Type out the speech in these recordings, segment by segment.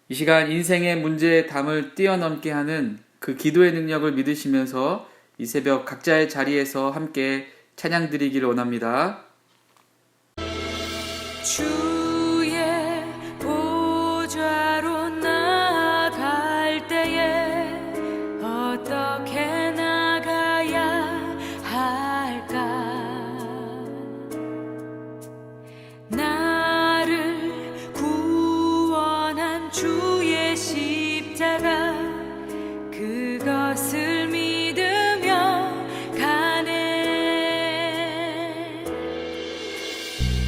이 시간 인생의 문제의 담을 뛰어넘게 하는 그 기도의 능력을 믿으시면서 이 새벽 각자의 자리에서 함께 찬양 드리기를 원합니다. 주의 보좌로 나아갈 때에 어떻게 나가야 할까? 나를 구원한 주의 십자가 그것을 믿으며 가네.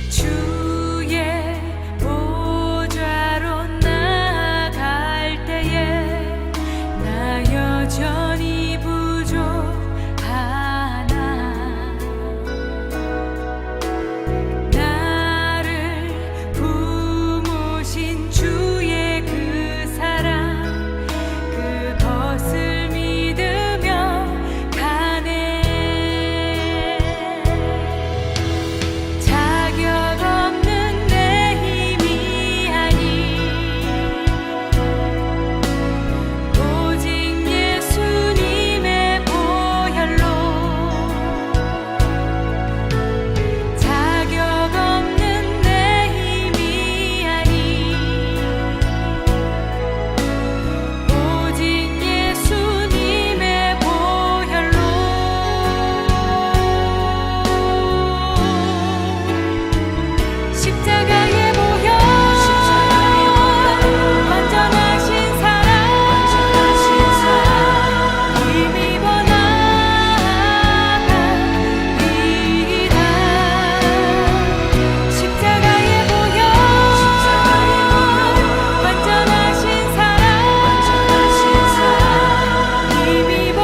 주의 보좌로 나아갈 때에 나 여전히 부족하나. 나를 품으신 주의 그 사랑 그것을 믿으며 가네. 자격 없는 내 힘이 아니 오직 예수님의 보혈로. 자격 없는 내 힘이 아니 오직 예수님의 보혈로. 십자가의 보혈 완전하신 사랑 힘입어 나아가리라. 십자가의 보혈 완전하신 사랑 힘입어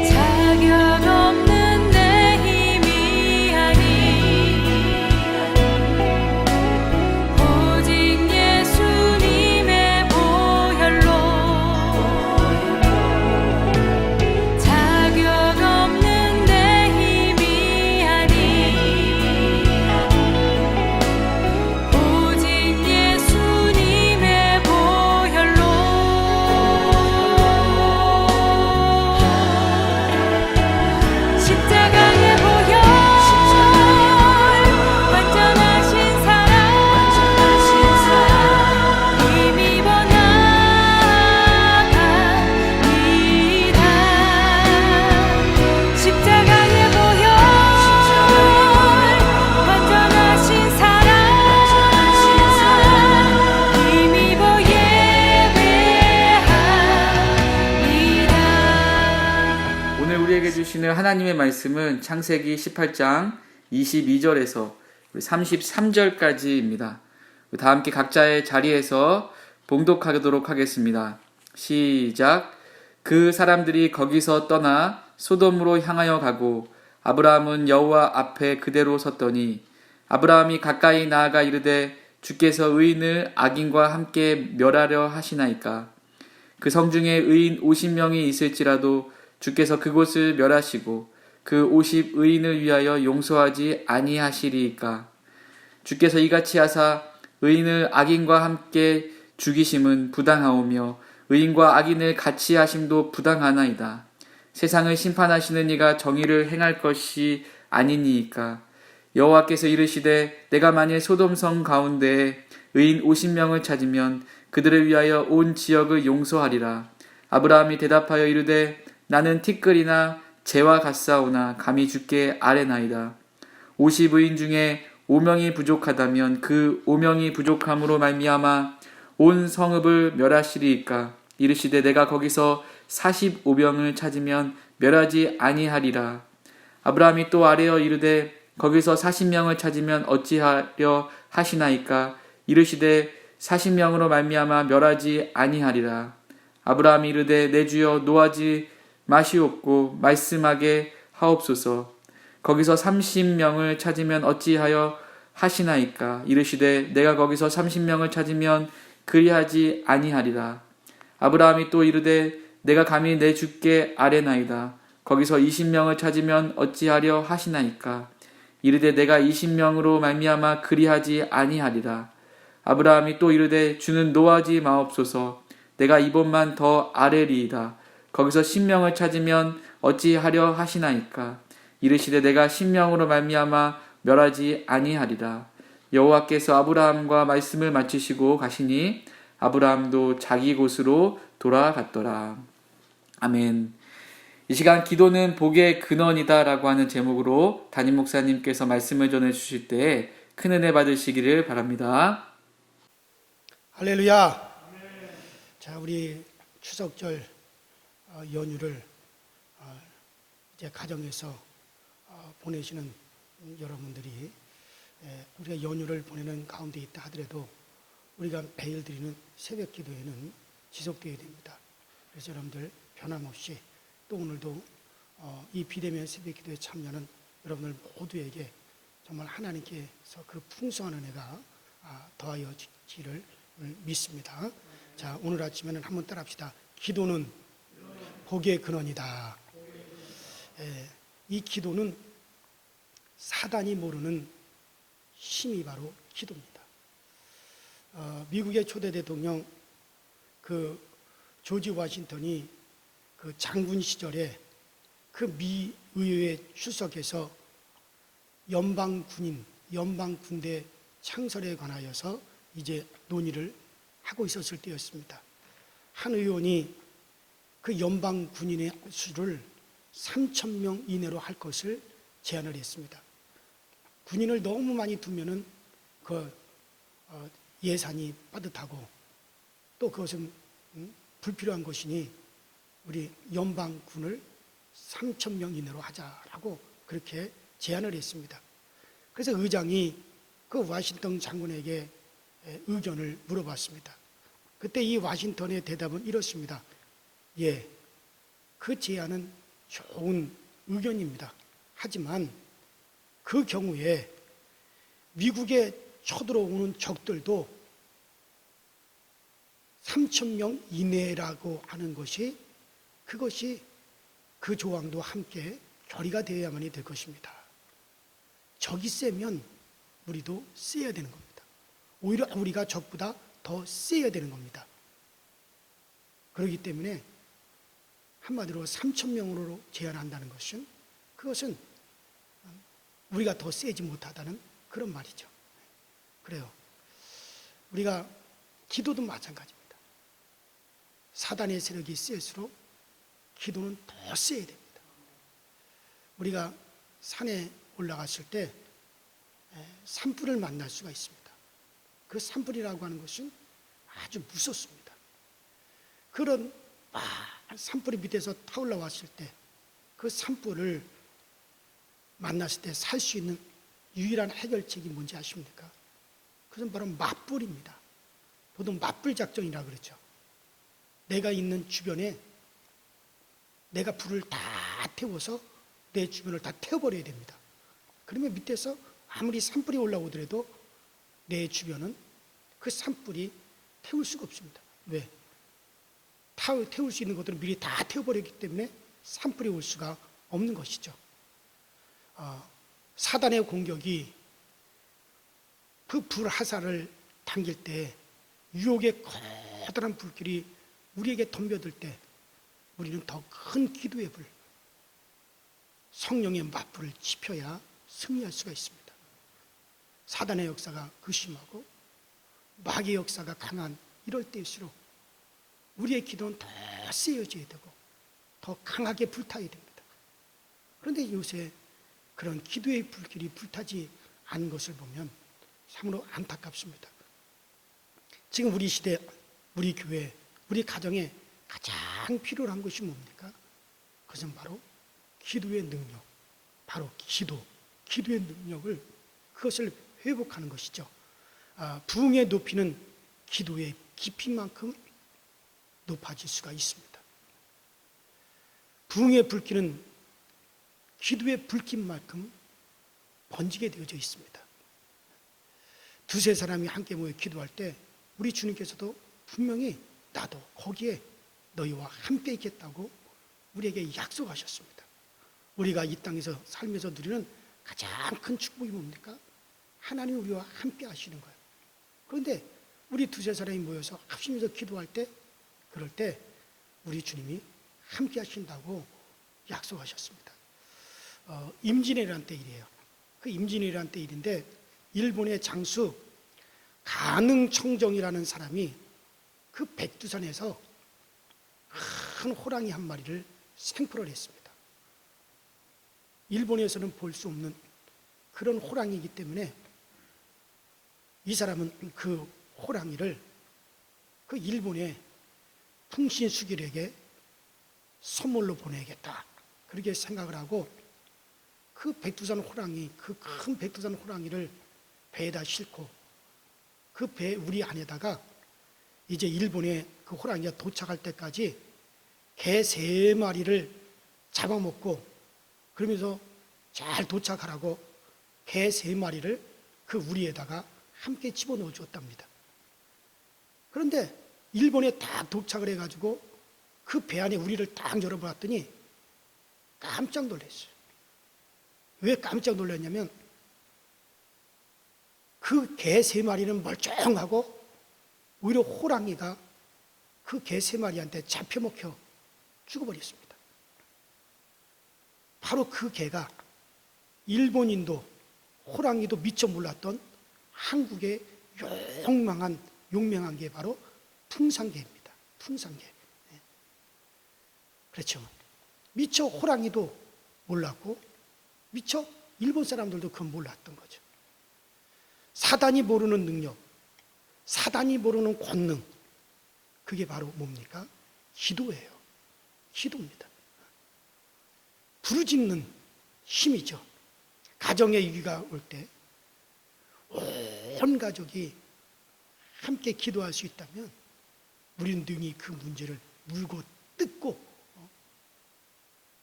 자격 없는 내 힘이 아니 오직 예수님의 보혈로. 자격 없는 내 힘이 아니 오직 예수님의 보혈로. 십자가의 보혈 완전하신 사랑 힘입어 나아가리라. 십자가의 보혈 완전하신 사랑 힘입어 예배하리라. 오늘 우리에게 주시는 하나님의 말씀은 창세기 18장 22절에서 33절까지입니다. 다 함께 각자의 자리에서 봉독하도록 하겠습니다. 시작. 그 사람들이 거기서 떠나 소돔으로 향하여 가고 아브라함은 여호와 앞에 그대로 섰더니 아브라함이 가까이 나아가 이르되 주께서 의인을 악인과 함께 멸하려 하시나이까. 그 성중에 의인 50명이 있을지라도 주께서 그곳을 멸하시고 그 50 의인을 위하여 용서하지 아니하시리이까. 주께서 이같이 하사 의인을 악인과 함께 죽이심은 부당하오며 의인과 악인을 같이 하심도 부당하나이다. 세상을 심판하시는 이가 정의를 행할 것이 아니니이까. 여호와께서 이르시되 내가 만일 소돔성 가운데에 의인 50명을 찾으면 그들을 위하여 온 지역을 용서하리라. 아브라함이 대답하여 이르되 나는 티끌이나 재와 같사오나 감히 주께 아뢰나이다. 50의인 중에 5명이 부족하다면 그 5명이 부족함으로 말미암아 온 성읍을 멸하시리이까. 이르시되 내가 거기서 45명을 찾으면 멸하지 아니하리라. 아브라함이 또 아뢰어 이르되 거기서 40명을 찾으면 어찌하려 하시나이까. 이르시되 40명으로 말미암아 멸하지 아니하리라. 아브라함이 이르되 내 주여 노하지 마시옵고 말씀하게 하옵소서. 거기서 30명을 찾으면 어찌하여 하시나이까? 이르시되 내가 거기서 30명을 찾으면 그리하지 아니하리라. 아브라함이 또 이르되 내가 감히 내 주께 아뢰나이다. 거기서 20명을 찾으면 어찌하려 하시나이까? 이르되 내가 20명으로 말미암아 그리하지 아니하리라. 아브라함이 또 이르되 주는 노하지 마옵소서. 내가 이번만 더 아뢰리이다. 거기서 10명을 찾으면 어찌하려 하시나이까? 이르시되 내가 10명으로 말미암아 멸하지 아니하리라. 여호와께서 아브라함과 말씀을 마치시고 가시니 아브라함도 자기 곳으로 돌아갔더라. 아멘. 이 시간 기도는 복의 근원이다라고 하는 제목으로 담임 목사님께서 말씀을 전해 주실 때 큰 은혜 받으시기를 바랍니다. 할렐루야. 자, 우리 추석절 연휴를 이제 가정에서 보내시는 여러분들이 우리가 연휴를 보내는 가운데 있다 하더라도 우리가 매일 드리는 새벽 기도회는 지속되어야 됩니다. 그래서 여러분들 변함없이 또 오늘도 이 비대면 새벽 기도에 참여하는 여러분들 모두에게 정말 하나님께서 그 풍성한 은혜가 더하여 지기를 믿습니다. 자, 오늘 아침에는 한번 따라합시다. 기도는 복의 근원이다. 이 기도는 사단이 모르는 힘이 바로 기도입니다. 미국의 초대 대통령 그 조지 워싱턴이 그 장군 시절에 그 미 의회에 출석해서 연방군대 창설에 관하여서 이제 논의를 하고 있었을 때였습니다. 한 의원이 그 연방 군인의 수를 3,000명 이내로 할 것을 제안을 했습니다. 군인을 너무 많이 두면은 그 예산이 빠듯하고 또 그것은 불필요한 것이니 우리 연방군을 3,000명 이내로 하자라고 그렇게 제안을 했습니다. 그래서 의장이 그 워싱턴 장군에게 의견을 물어봤습니다. 그때 이 워싱턴의 대답은 이렇습니다. 예, 그 제안은 좋은 의견입니다. 하지만 그 경우에 미국에 쳐들어오는 적들도 3,000명 이내라고 하는 것이 그것이 그 조항도 함께 결의가 되어야만이 될 것입니다. 적이 세면 우리도 세야 되는 겁니다. 오히려 우리가 적보다 더 세야 되는 겁니다. 그렇기 때문에 한마디로 3,000명으로 제한한다는 것은 그것은 우리가 더 세지 못하다는 그런 말이죠. 그래요. 우리가 기도도 마찬가지입니다. 사단의 세력이 셀수록 기도는 더 세야 됩니다. 우리가 산에 올라갔을 때 산불을 만날 수가 있습니다. 그 산불이라고 하는 것은 아주 무섭습니다. 그런 산불이 밑에서 타올라왔을 때 그 산불을 만났을 때 살 수 있는 유일한 해결책이 뭔지 아십니까? 그것은 바로 맞불입니다. 보통 맞불 작전이라고 그러죠. 내가 있는 주변에 내가 불을 다 태워서 내 주변을 다 태워버려야 됩니다. 그러면 밑에서 아무리 산불이 올라오더라도 내 주변은 그 산불이 태울 수가 없습니다. 왜? 태울 수 있는 것들은 미리 다 태워버렸기 때문에 산불이 올 수가 없는 것이죠. 사단의 공격이 그 불 화살을 당길 때 유혹의 커다란 불길이 우리에게 덤벼들 때 우리는 더 큰 기도의 불, 성령의 맞불을 지펴야 승리할 수가 있습니다. 사단의 역사가 극심하고 마귀의 역사가 강한 이럴 때일수록 우리의 기도는 더 세어져야 되고 더 강하게 불타야 됩니다. 그런데 요새 그런 기도의 불길이 불타지 않은 것을 보면 참으로 안타깝습니다. 지금 우리 시대, 우리 교회, 우리 가정에 가장 필요한 것이 뭡니까? 그것은 바로 기도의 능력, 바로 기도의 능력을 그것을 회복하는 것이죠. 부흥의 높이는 기도의 깊이만큼 높아질 수가 있습니다. 부흥의 불길은 기도의 불길만큼 번지게 되어져 있습니다. 두세 사람이 함께 모여 기도할 때 우리 주님께서도 분명히 나도 거기에 너희와 함께 있겠다고 우리에게 약속하셨습니다. 우리가 이 땅에서 살면서 누리는 가장 큰 축복이 뭡니까? 하나님 우리와 함께 하시는 거예요. 그런데 우리 두세 사람이 모여서 합심해서 기도할 때, 그럴 때 우리 주님이 함께 하신다고 약속하셨습니다. 임진왜란 때 일이에요. 그 임진왜란 때 일인데 일본의 장수 가능청정이라는 사람이 그 백두산에서 큰 호랑이 한 마리를 생포를 했습니다. 일본에서는 볼 수 없는 그런 호랑이이기 때문에 이 사람은 그 호랑이를 그 일본의 풍신수길에게 선물로 보내야겠다, 그렇게 생각을 하고 그 백두산 호랑이, 그 큰 백두산 호랑이를 배에다 싣고 그 배 우리 안에다가 이제 일본에 그 호랑이가 도착할 때까지 개 3마리를 잡아먹고 그러면서 잘 도착하라고 개 3마리를 그 우리에다가 함께 집어넣어 주었답니다. 그런데 일본에 딱 도착을 해가지고 그 배 안에 우리를 딱 열어보았더니 깜짝 놀랐어요. 왜 깜짝 놀랐냐면 그 개 3마리는 멀쩡하고 오히려 호랑이가 그 개 3마리한테 잡혀먹혀 죽어버렸습니다. 바로 그 개가 일본인도 호랑이도 미처 몰랐던 한국의 용맹한 게 바로 풍산개입니다. 풍산개. 네. 그렇죠. 미처 호랑이도 몰랐고 미처 일본 사람들도 그건 몰랐던 거죠. 사단이 모르는 능력, 사단이 모르는 권능, 그게 바로 뭡니까? 기도예요. 기도입니다. 부르짖는 힘이죠. 가정의 위기가 올 때 온 가족이 함께 기도할 수 있다면 우리는 능히 그 문제를 물고 뜯고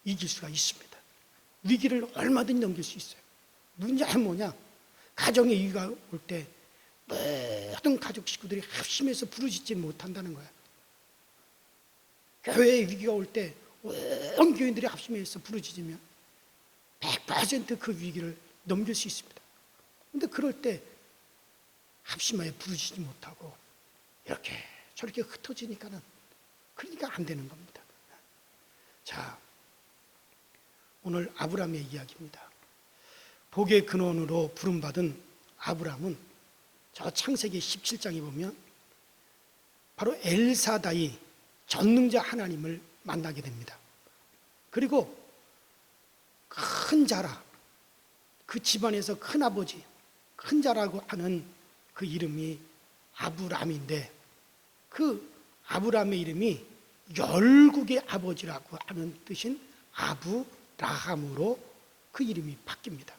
이길 수가 있습니다. 위기를 얼마든지 넘길 수 있어요. 문제는 뭐냐? 가정의 위기가 올 때 모든 가족 식구들이 합심해서 부르짖지 못한다는 거야. 교회의 위기가 올 때 온 교인들이 합심해서 부르짖으면 100% 그 위기를 넘길 수 있습니다. 그런데 그럴 때 합심하여 부르짖지 못하고 이렇게 저렇게 흩어지니까는 그러니까 안 되는 겁니다. 자, 오늘 아브라함의 이야기입니다. 복의 근원으로 부름받은 아브라함은 저 창세기 17장에 보면 바로 엘사다이 전능자 하나님을 만나게 됩니다. 그리고 큰 자라, 그 집안에서 큰 아버지, 큰 자라고 하는 그 이름이 아브람인데 그 아브람의 이름이 열국의 아버지라고 하는 뜻인 아브라함으로 그 이름이 바뀝니다.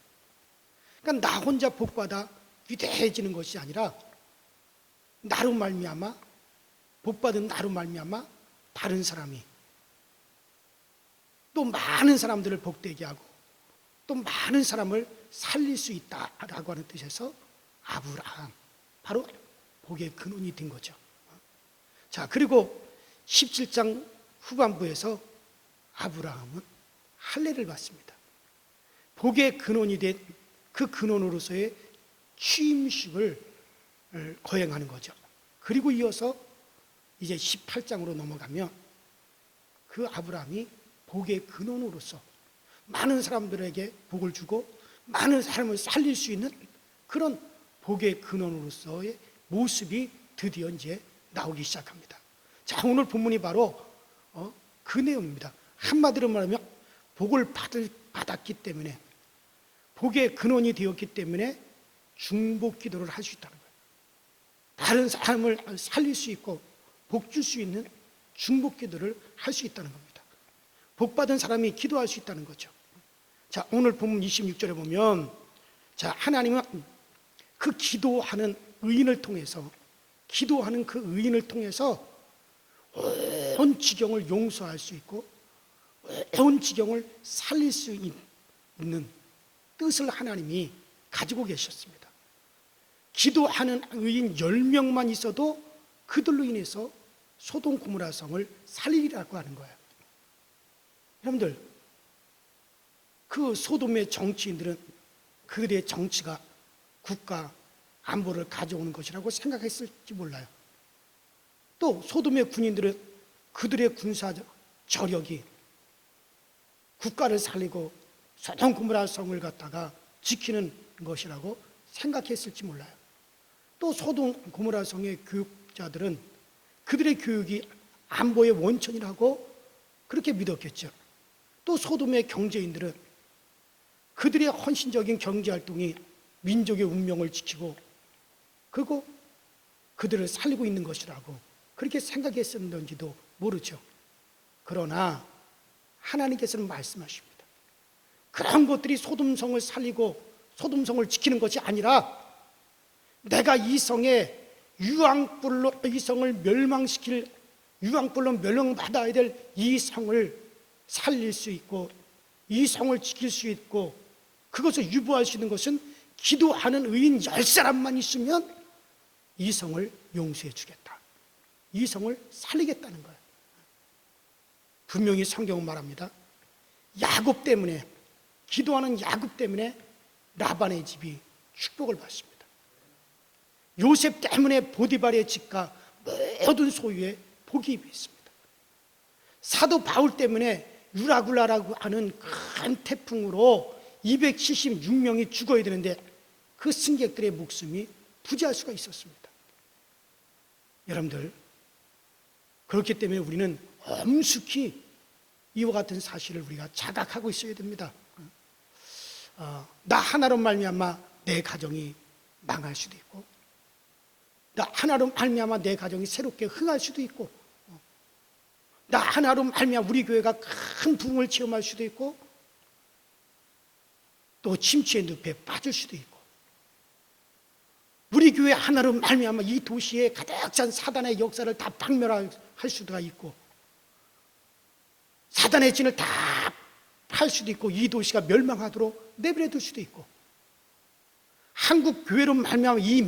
그러니까 나 혼자 복받아 위대해지는 것이 아니라 나로 말미암아 복받은 나로 말미암아 다른 사람이 또 많은 사람들을 복되게 하고 또 많은 사람을 살릴 수 있다라고 하는 뜻에서 아브라함, 바로 복의 근원이 된 거죠. 자, 그리고 17장 후반부에서 아브라함은 할례를 받습니다. 복의 근원이 된 그 근원으로서의 취임식을 거행하는 거죠. 그리고 이어서 이제 18장으로 넘어가면 그 아브라함이 복의 근원으로서 많은 사람들에게 복을 주고 많은 사람을 살릴 수 있는 그런 복의 근원으로서의 모습이 드디어 이제 나오기 시작합니다. 자, 오늘 본문이 바로 그 내용입니다. 한마디로 말하면 복을 받았기 때문에 복의 근원이 되었기 때문에 중복 기도를 할 수 있다는 거예요. 다른 사람을 살릴 수 있고 복 줄 수 있는 중복 기도를 할 수 있다는 겁니다. 복 받은 사람이 기도할 수 있다는 거죠. 자, 오늘 본문 26절에 보면 자, 하나님은 그 기도하는 의인을 통해서 온 지경을 용서할 수 있고 온 지경을 살릴 수 있는 뜻을 하나님이 가지고 계셨습니다. 기도하는 의인 10명만 있어도 그들로 인해서 소돔 고모라 성을 살리라고 하는 거예요. 여러분들, 그 소돔의 정치인들은 그들의 정치가 국가 안보를 가져오는 것이라고 생각했을지 몰라요. 또 소돔의 군인들은 그들의 군사 저력이 국가를 살리고 소돔 고모라 성을 갖다가 지키는 것이라고 생각했을지 몰라요. 또 소돔 고모라 성의 교육자들은 그들의 교육이 안보의 원천이라고 그렇게 믿었겠죠. 또 소돔의 경제인들은 그들의 헌신적인 경제활동이 민족의 운명을 지키고 그리고 그들을 살리고 있는 것이라고 그렇게 생각했었는지도 모르죠. 그러나 하나님께서는 말씀하십니다. 그런 것들이 소돔성을 살리고 소돔성을 지키는 것이 아니라 내가 이 성에 유황불로 이 성을 멸망시킬 유황불로 멸망받아야 될 이 성을 살릴 수 있고 이 성을 지킬 수 있고 그것을 유보할 수 있는 것은 기도하는 의인 10사람만 있으면 이 성을 용서해 주겠다. 이 성을 살리겠다는 거예요. 분명히 성경은 말합니다. 야곱 때문에 기도하는 야곱 때문에 라반의 집이 축복을 받습니다. 요셉 때문에 보디발의 집과 모든 소유에 복이 있습니다. 사도 바울 때문에 유라굴라라고 하는 큰 태풍으로 276명이 죽어야 되는데 그 승객들의 목숨이 부지할 수가 있었습니다. 여러분들, 그렇기 때문에 우리는 엄숙히 이와 같은 사실을 우리가 자각하고 있어야 됩니다. 나 하나로 말미암아 내 가정이 망할 수도 있고 나 하나로 말미암아 내 가정이 새롭게 흥할 수도 있고 나 하나로 말미암아 우리 교회가 큰 부흥을 체험할 수도 있고 또 침체의 늪에 빠질 수도 있고 우리 교회 하나로 말미암아 이 도시에 가득 찬 사단의 역사를 다 박멸할 수도 있고 사단의 진을 다 팔 수도 있고 이 도시가 멸망하도록 내버려 둘 수도 있고 한국 교회로 말미암아 이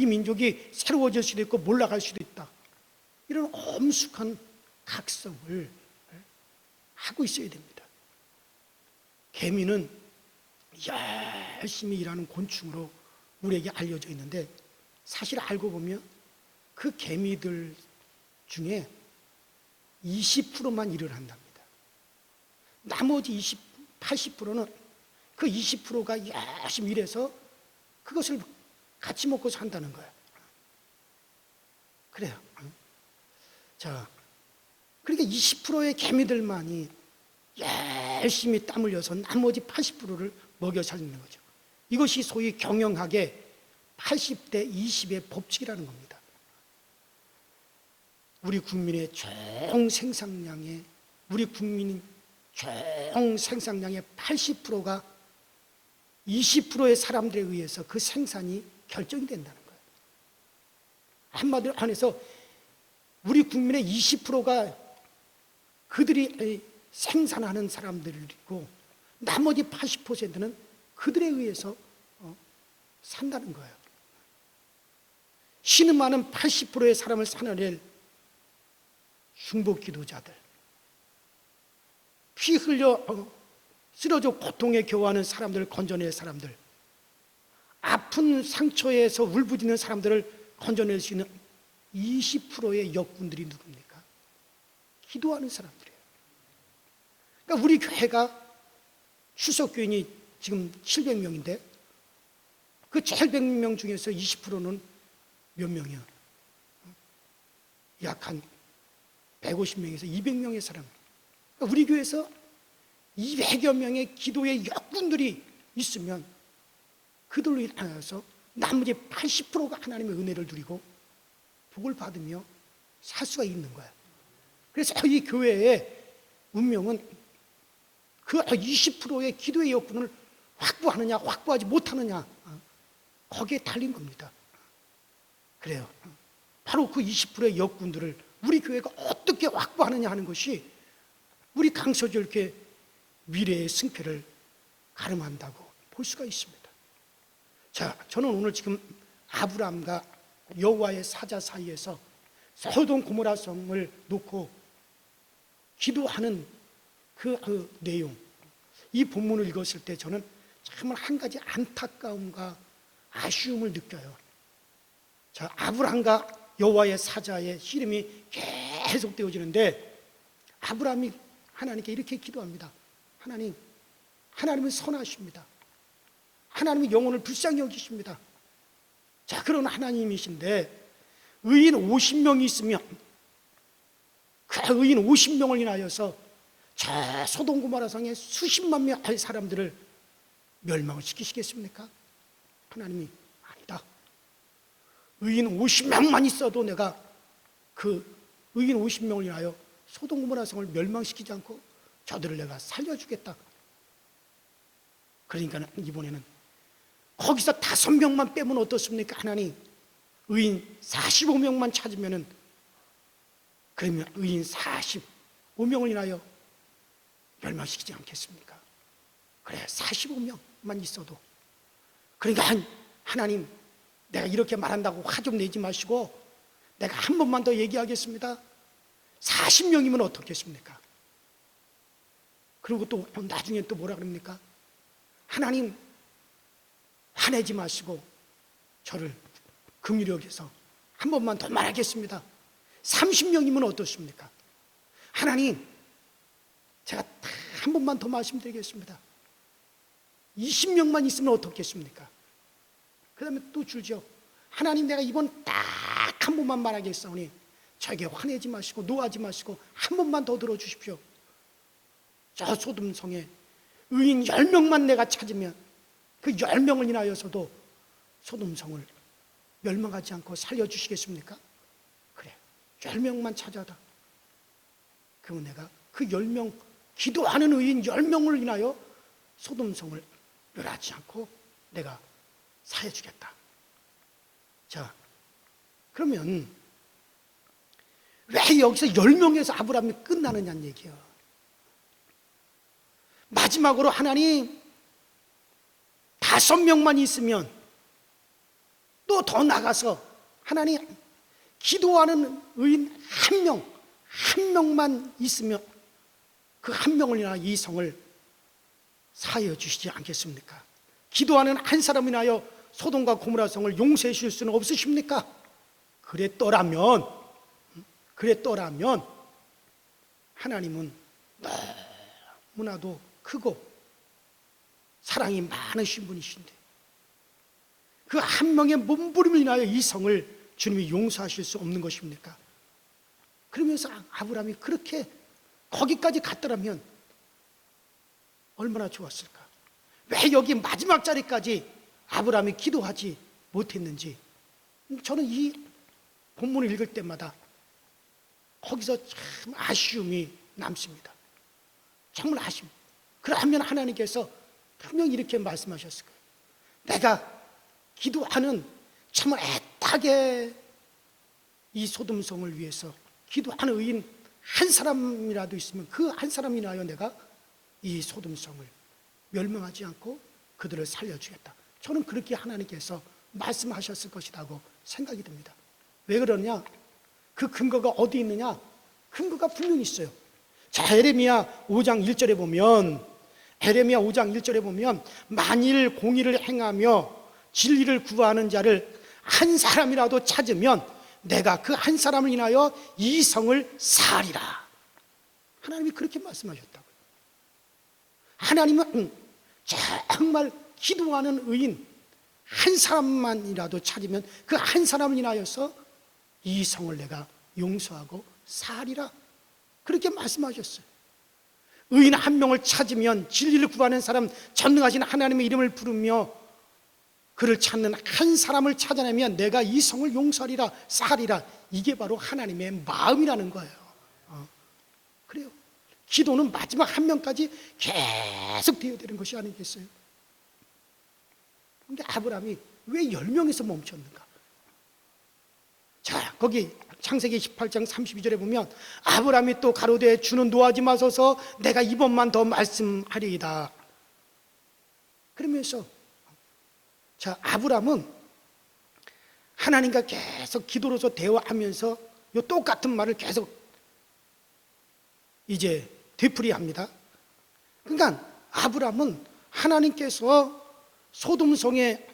민족이 새로워질 수도 있고 몰락할 수도 있다. 이런 엄숙한 각성을 하고 있어야 됩니다. 개미는 열심히 일하는 곤충으로 우리에게 알려져 있는데 사실 알고 보면 그 개미들 중에 20%만 일을 한답니다. 나머지 80%는 그 20%가 열심히 일해서 그것을 같이 먹고 산다는 거예요. 그래요. 자, 그러니까 20%의 개미들만이 열심히 땀 흘려서 나머지 80%를 먹여 살리는 거죠. 이것이 소위 경영학의 80대 20의 법칙이라는 겁니다. 우리 국민의 총 생산량의 80%가 20%의 사람들에 의해서 그 생산이 결정이 된다는 거예요. 한마디로 안에서 우리 국민의 20%가 그들이 생산하는 사람들이고 나머지 80%는 그들에 의해서 산다는 거예요. 신음하는 80%의 사람을 살려낼 중보 기도자들, 피 흘려 쓰러져 고통에 겨워하는 사람들을 건져낼 사람들, 아픈 상처에서 울부짖는 사람들을 건져낼 수 있는 20%의 역군들이 누굽니까? 기도하는 사람들이에요. 그러니까 우리 교회가 추석교인이 지금 700명인데 그 700명 중에서 20%는 몇 명이야? 약 한 150명에서 200명의 사람. 그러니까 우리 교회에서 200여 명의 기도의 역군들이 있으면 그들로 인하여서 나머지 80%가 하나님의 은혜를 누리고 복을 받으며 살 수가 있는 거야. 그래서 이 교회의 운명은 그 20%의 기도의 역군을 확보하느냐 확보하지 못하느냐 거기에 달린 겁니다. 그래요. 바로 그 20%의 역군들을 우리 교회가 어떻게 확보하느냐 하는 것이 우리 강서절교회 미래의 승패를 가름한다고 볼 수가 있습니다. 자, 저는 오늘 지금 아브라함과 여호와의 사자 사이에서 소돔 고모라 성을 놓고 기도하는 그 내용, 이 본문을 읽었을 때 저는 정말 한 가지 안타까움과 아쉬움을 느껴요. 자, 아브라함과 여호와의 사자의 씨름이 계속 되어지는데 아브라함이 하나님께 이렇게 기도합니다. 하나님은 선하십니다. 하나님은 영혼을 불쌍히 여기십니다. 자, 그런 하나님이신데 의인 50명이 있으면 그 의인 50명을 인하여서 저 소돔 고모라 성의 수십만 명의 사람들을 멸망을 시키시겠습니까? 하나님이 아니다. 의인 50명만 있어도 내가 그 의인 50명을 인하여 소돔 고모라 성을 멸망시키지 않고 저들을 내가 살려주겠다. 그러니까 이번에는 거기서 5명만 빼면 어떻습니까? 하나님, 의인 45명만 찾으면은 그러면 의인 45명을 인하여 멸망시키지 않겠습니까? 그래, 45명만 있어도. 그러니까 하나님, 내가 이렇게 말한다고 화 좀 내지 마시고 내가 한 번만 더 얘기하겠습니다. 40명이면 어떻겠습니까? 그리고 또 나중에 또 뭐라 그럽니까? 하나님, 화내지 마시고 저를 긍휼히 여겨서 한 번만 더 말하겠습니다. 30명이면 어떻습니까? 하나님, 제가 한 번만 더 말씀드리겠습니다. 20명만 있으면 어떻겠습니까? 그 다음에 또 줄죠. 하나님, 내가 이번 딱 한 번만 말하겠사오니 저에게 화내지 마시고 노하지 마시고 한 번만 더 들어주십시오. 저 소돔성에 의인 10명만 내가 찾으면 그 10명을 인하여서도 소돔성을 멸망하지 않고 살려주시겠습니까? 그래, 10명만 찾아라. 그러면 내가 그 10명, 기도하는 의인 10명을 인하여 소돔성을 멸하지 않고 내가 사해주겠다. 자, 그러면 왜 여기서 10명에서 아브라함이 끝나느냐는 얘기예요. 마지막으로 하나님, 5명만 있으면 또 더 나가서 하나님, 기도하는 의인 한 명만 있으면 그 한 명을 인하여 이 성을 사하여 주시지 않겠습니까? 기도하는 한 사람을 인하여 소돔과 고모라 성을 용서해 주실 수는 없으십니까? 그랬더라면 하나님은 너무나도 크고 사랑이 많으신 분이신데 그 한 명의 몸부림을 인하여 이 성을 주님이 용서하실 수 없는 것입니까? 그러면서 아브라함이 그렇게 거기까지 갔더라면 얼마나 좋았을까? 왜 여기 마지막 자리까지 아브라함이 기도하지 못했는지 저는 이 본문을 읽을 때마다 거기서 참 아쉬움이 남습니다. 정말 아쉬움. 그러면 하나님께서 분명히 이렇게 말씀하셨을 거예요. 내가 기도하는 정말 애타게 이 소돔성을 위해서 기도하는 의인 한 사람이라도 있으면 그 한 사람이 인하여 내가 이 소돔성을 멸망하지 않고 그들을 살려주겠다. 저는 그렇게 하나님께서 말씀하셨을 것이라고 생각이 듭니다. 왜 그러냐? 그 근거가 어디 있느냐? 근거가 분명히 있어요. 자, 에레미야 5장 1절에 보면 만일 공의를 행하며 진리를 구하는 자를 한 사람이라도 찾으면 내가 그 한 사람을 인하여 이 성을 사하리라. 하나님이 그렇게 말씀하셨다고요. 하나님은 정말 기도하는 의인 한 사람만이라도 찾으면 그 한 사람을 인하여서 이 성을 내가 용서하고 사하리라. 그렇게 말씀하셨어요. 의인 한 명을 찾으면 진리를 구하는 사람, 전능하신 하나님의 이름을 부르며 그를 찾는 한 사람을 찾아내면 내가 이 성을 용서하리라, 사하리라. 이게 바로 하나님의 마음이라는 거예요. 그래요. 기도는 마지막 한 명까지 계속 되어야 되는 것이 아니겠어요? 그런데 아브라함이 왜 10명에서 멈췄는가? 자, 거기 창세기 18장 32절에 보면 아브라함이 또 가로되 주는 노하지 마소서 내가 이번만 더 말씀하리이다. 그러면서 자, 아브라함은 하나님과 계속 기도로서 대화하면서 이 똑같은 말을 계속 이제 되풀이합니다. 그러니까 아브라함은 하나님께서 소돔성에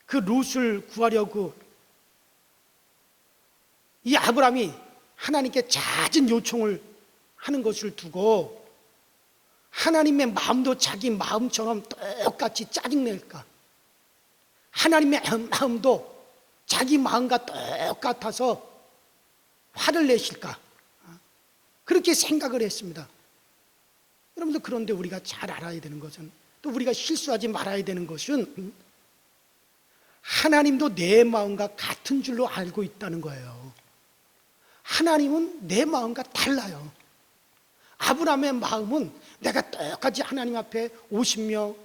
그 롯을 구하려고 이 아브라함이 하나님께 잦은 요청을 하는 것을 두고 하나님의 마음도 자기 마음처럼 똑같이 짜증낼까? 하나님의 마음도 자기 마음과 똑같아서 화를 내실까? 그렇게 생각을 했습니다. 여러분들, 그런데 우리가 잘 알아야 되는 것은, 또 우리가 실수하지 말아야 되는 것은 하나님도 내 마음과 같은 줄로 알고 있다는 거예요. 하나님은 내 마음과 달라요. 아브라함의 마음은 내가 똑같이 하나님 앞에 50명,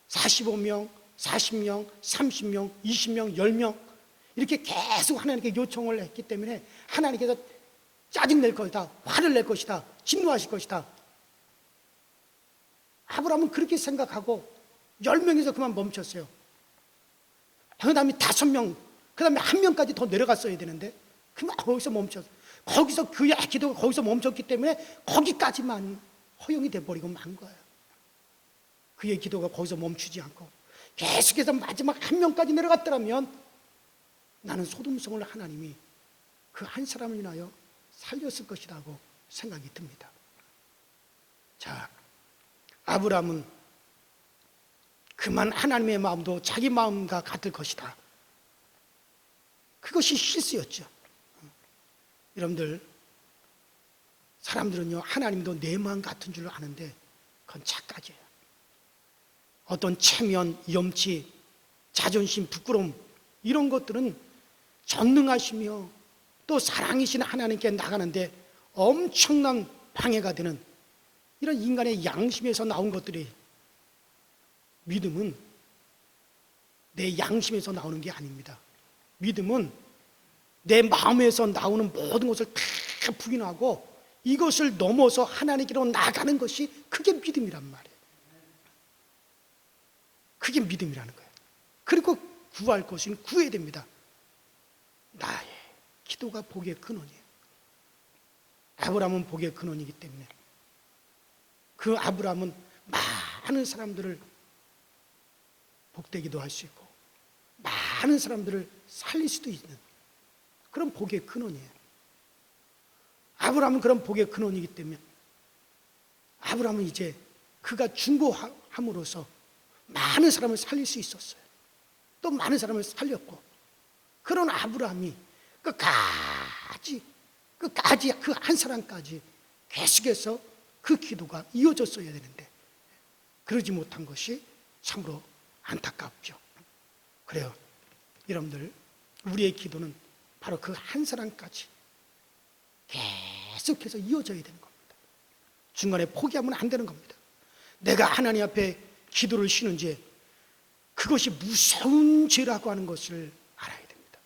45명, 40명, 30명, 20명, 10명 이렇게 계속 하나님께 요청을 했기 때문에 하나님께서 짜증낼 것이다, 화를 낼 것이다, 진노하실 것이다. 아브라함은 그렇게 생각하고 10명에서 그만 멈췄어요. 그 다음에 5명, 그 다음에 1명까지 더 내려갔어야 되는데 그만 거기서 멈췄어요. 거기서 그의 기도가 거기서 멈췄기 때문에 거기까지만 허용이 돼버리고 만 거예요. 그의 기도가 거기서 멈추지 않고 계속해서 마지막 1명까지 내려갔더라면 나는 소돔성을 하나님이 그 한 사람을 인하여 살렸을 것이라고 생각이 듭니다. 자, 아브라함은 그만 하나님의 마음도 자기 마음과 같을 것이다. 그것이 실수였죠. 여러분들, 사람들은요, 하나님도 내 마음 같은 줄 아는데 그건 착각이에요. 어떤 체면, 염치, 자존심, 부끄러움 이런 것들은 전능하시며 또 사랑이신 하나님께 나가는데 엄청난 방해가 되는 이런 인간의 양심에서 나온 것들이, 믿음은 내 양심에서 나오는 게 아닙니다. 믿음은 내 마음에서 나오는 모든 것을 다 부인하고 이것을 넘어서 하나님께로 나가는 것이 그게 믿음이란 말이에요. 그게 믿음이라는 거예요. 그리고 구할 것은 구해야 됩니다. 나의 기도가 복의 근원이에요. 아브라함은 복의 근원이기 때문에 그 아브라함은 많은 사람들을 복되기도 할 수 있고 많은 사람들을 살릴 수도 있는 그런 복의 근원이에요. 아브라함은 그런 복의 근원이기 때문에 아브라함은 이제 그가 중보함으로써 많은 사람을 살릴 수 있었어요. 또 많은 사람을 살렸고, 그런 아브라함이 끝까지 그 한 사람까지 계속해서 그 기도가 이어졌어야 되는데 그러지 못한 것이 참으로 안타깝죠. 그래요. 여러분들, 우리의 기도는 바로 그 한 사람까지 계속해서 이어져야 되는 겁니다. 중간에 포기하면 안 되는 겁니다. 내가 하나님 앞에 기도를 쉬는 죄, 그것이 무서운 죄라고 하는 것을 알아야 됩니다.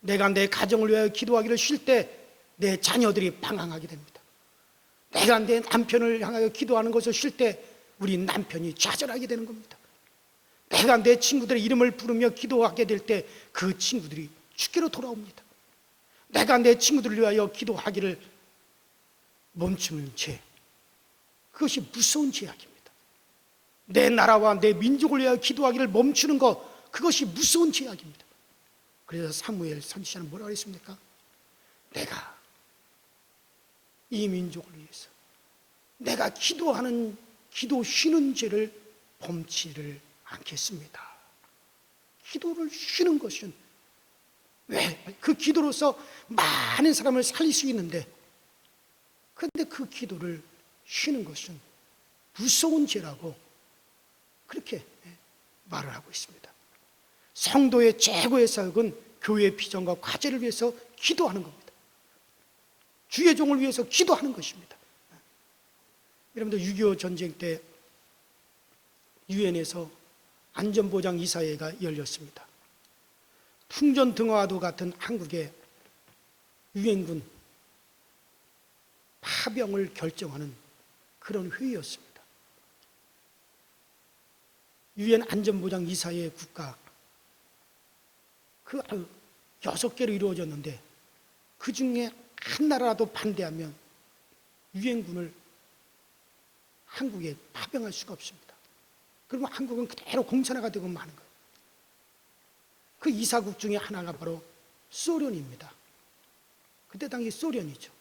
내가 내 가정을 위하여 기도하기를 쉴 때 내 자녀들이 방황하게 됩니다. 내가 내 남편을 향하여 기도하는 것을 쉴 때 우리 남편이 좌절하게 되는 겁니다. 내가 내 친구들의 이름을 부르며 기도하게 될 때 그 친구들이 죽기로 돌아옵니다. 내가 내 친구들을 위하여 기도하기를 멈추는 죄, 그것이 무서운 죄악입니다. 내 나라와 내 민족을 위하여 기도하기를 멈추는 것, 그것이 무서운 죄악입니다. 그래서 사무엘 선지자는 뭐라고 했습니까? 내가 이 민족을 위해서 내가 기도하는 기도 쉬는 죄를 범치를 않겠습니다. 기도를 쉬는 것은 왜? 그 기도로서 많은 사람을 살릴 수 있는데, 그런데 그 기도를 쉬는 것은 무서운 죄라고 그렇게 말을 하고 있습니다. 성도의 최고의 사역은 교회의 비전과 과제를 위해서 기도하는 겁니다. 주의 종을 위해서 기도하는 것입니다. 여러분들, 6.25 전쟁 때 유엔에서 안전보장 이사회가 열렸습니다. 풍전등화와도 같은 한국의 유엔군 파병을 결정하는 그런 회의였습니다. 유엔 안전보장 이사회 국가 그 6개로 이루어졌는데 그 중에 한 나라라도 반대하면 유엔군을 한국에 파병할 수가 없습니다. 그러면 한국은 그대로 공산화가 되고 마는 거예요. 그 이사국 중에 하나가 바로 소련입니다. 그때 당시 소련이죠.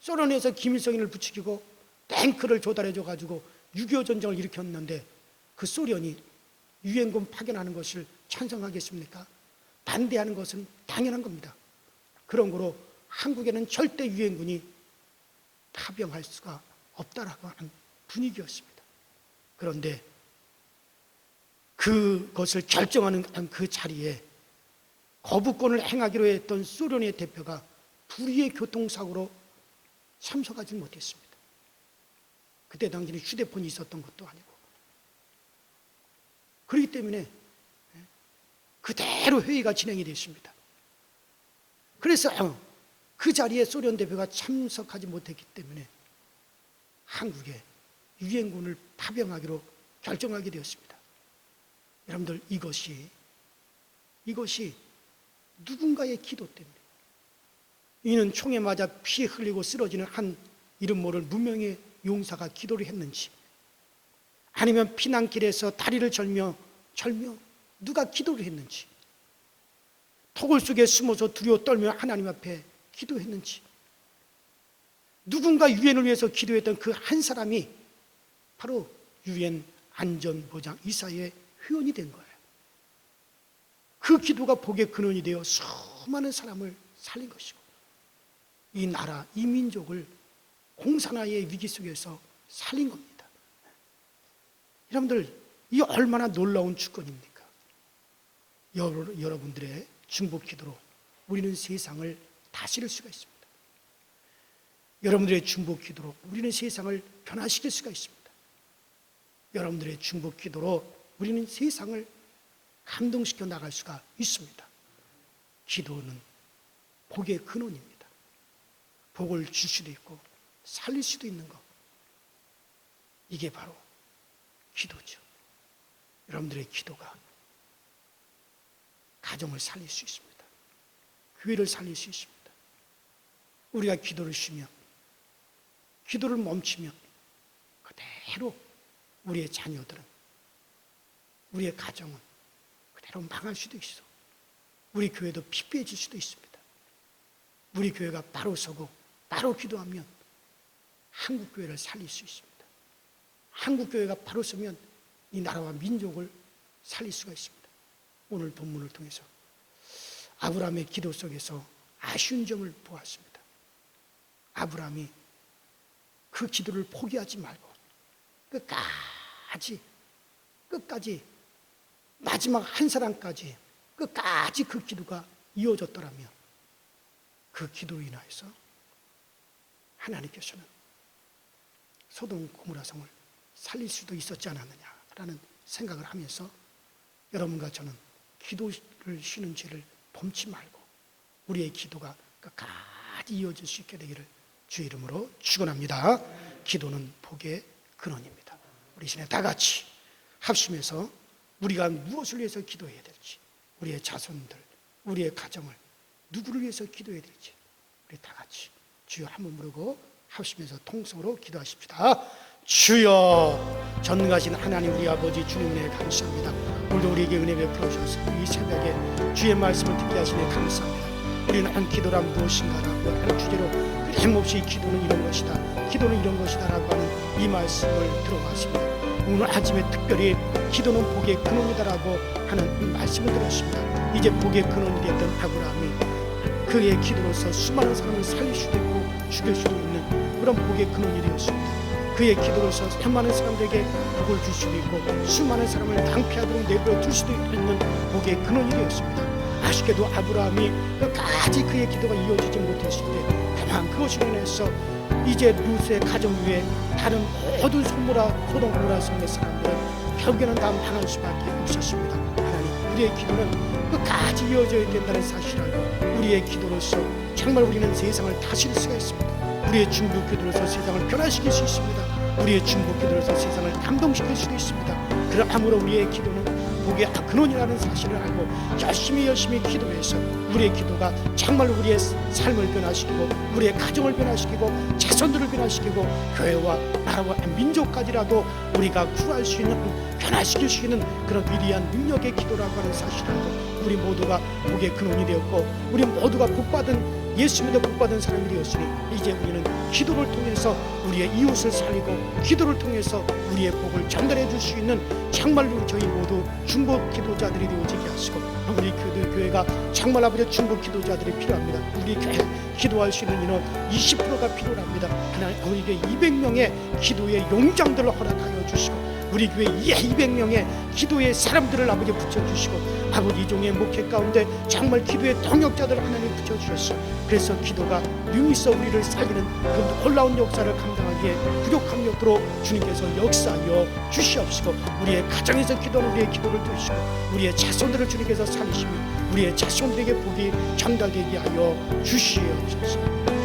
소련에서 김일성을 부추기고 탱크를 조달해줘 가지고 6.25 전쟁을 일으켰는데 그 소련이 유엔군 파견하는 것을 찬성하겠습니까? 반대하는 것은 당연한 겁니다. 그런 거로 한국에는 절대 유엔군이 파병할 수가 없다라고 하는 분위기였습니다. 그런데 그것을 결정하는 그 자리에 거부권을 행하기로 했던 소련의 대표가 불의의 교통사고로 참석하지 못했습니다. 그때 당시에는 휴대폰이 있었던 것도 아니고, 그렇기 때문에 그대로 회의가 진행이 됐습니다. 그래서 그 자리에 소련 대표가 참석하지 못했기 때문에 한국에 유엔군을 파병하기로 결정하게 되었습니다. 여러분들, 이것이 누군가의 기도 때문에, 이는 총에 맞아 피 흘리고 쓰러지는 한 이름 모를 무명의 용사가 기도를 했는지, 아니면 피난길에서 다리를 절며 누가 기도를 했는지, 토굴 속에 숨어서 두려워 떨며 하나님 앞에 기도했는지, 누군가 유엔을 위해서 기도했던 그 한 사람이 바로 유엔 안전보장 이사회의 회원이 된 거예요. 그 기도가 복의 근원이 되어 수많은 사람을 살린 것이고, 이 나라, 이 민족을 공산화의 위기 속에서 살린 겁니다. 여러분들, 이 얼마나 놀라운 주권입니까? 여러분들의 중보 기도로 우리는 세상을 다스릴 수가 있습니다. 여러분들의 중보 기도로 우리는 세상을 변화시킬 수가 있습니다. 여러분들의 중보 기도로 우리는 세상을 감동시켜 나갈 수가 있습니다. 기도는 복의 근원입니다. 복을 줄 수도 있고 살릴 수도 있는 것, 이게 바로 기도죠. 여러분들의 기도가 가정을 살릴 수 있습니다. 교회를 살릴 수 있습니다. 우리가 기도를 쉬면, 기도를 멈추면 그대로 우리의 자녀들은, 우리의 가정은 그대로 망할 수도 있어. 우리 교회도 피폐해질 수도 있습니다. 우리 교회가 바로 서고 바로 기도하면 한국 교회를 살릴 수 있습니다. 한국 교회가 바로 서면 이 나라와 민족을 살릴 수가 있습니다. 오늘 본문을 통해서 아브라함의 기도 속에서 아쉬운 점을 보았습니다. 아브라함이 그 기도를 포기하지 말고 끝까지 마지막 한 사람까지 끝까지 그 기도가 이어졌더라면 그 기도로 인하여서 하나님께서는 소돔 고모라 성을 살릴 수도 있었지 않았느냐라는 생각을 하면서 여러분과 저는 기도를 쉬는 죄를 범치 말고 우리의 기도가 끝까지 이어질 수 있게 되기를 주의 이름으로 축원합니다. 기도는 복의 근원입니다. 우리 시내 다 같이 합심해서 우리가 무엇을 위해서 기도해야 될지, 우리의 자손들, 우리의 가정을 누구를 위해서 기도해야 될지 우리 다 같이 주여 한번 부르고 합심해서 통성으로 기도하십시다. 주여, 전능하신 하나님 우리 아버지 주님 은혜 감사합니다. 오늘도 우리에게 은혜 베풀어 주셔서 이 새벽에 주의 말씀을 듣게 하시니 감사합니다. 우리는 한 기도란 무엇인가라고 하는 주제로 끊임없이 기도는 이런 것이다, 기도는 이런 것이다 라고 하는 이 말씀을 들어봤습니다. 오늘 아침에 특별히 기도는 복의 근원이다라고 하는 이 말씀을 들었습니다. 이제 복의 근원이 됐던 아브라함이 그의 기도로서 수많은 사람을 살릴 수도 있고 죽일 수도 있는 그런 복의 근원이 되었습니다. 그의 기도로서 수많은 사람들에게 복을 줄 수도 있고 수많은 사람을 낭피하도록 내버려 둘 수도 있는 복의 근원이 되었습니다. 아쉽게도 아브라함이 끝까지 그의 기도가 이어지지 못했을 때 다만 그것으로 인해서 이제 룻의 가정 위에 다른 모든 소돔 고모라 성의 사람들은 결국에는 다 망할 수밖에 없었습니다. 하나님, 우리의 기도는 끝까지 이어져야 된다는 사실을 알고 우리의 기도로서 정말 우리는 세상을 다스릴 수가 있습니다. 우리의 중보 기도로서 세상을 변화시킬 수 있습니다. 우리의 중보 기도로서 세상을 감동시킬 수도 있습니다. 그러므로 우리의 기도는 복의 근원이라는 사실을 알고 열심히 기도해서 우리의 기도가 정말 우리의 삶을 변화시키고 우리의 가정을 변화시키고 자손들을 변화시키고 교회와 나라와 민족까지라도 우리가 구할 수 있는, 변화시킬 수 있는 그런 위대한 능력의 기도라고 하는 사실을 알고 우리 모두가 복의 근원이 되었고 우리 모두가 복받은, 예수 믿어 복받은 사람이 되었으니 이제 우리는 기도를 통해서 우리의 이웃을 살리고 기도를 통해서 우리의 복을 전달해 줄 수 있는 정말로 저희 모두 중보 기도자들이 되어지게 하시고 우리 교회가 정말 아버지 중보 기도자들이 필요합니다. 우리 교회 기도할 수 있는 인원 20%가 필요합니다. 하나님 우리에게 200명의 기도의 용장들을 허락하여 주시고 우리 교회 200명의 기도의 사람들을 아버지 붙여주시고 아버지 이종의 목회 가운데 정말 기도의 동역자들을 하나님 붙여주셨어요. 그래서 기도가 능히서 우리를 살리는 그 놀라운 역사를 감당하기에 부족함이 없도록 주님께서 역사하여 주시옵시고 우리의 가정에서 기도하는 우리의 기도를 들으시고 우리의 자손들을 주님께서 살리시며 우리의 자손들에게 복이 전달되게 하여 주시옵소서.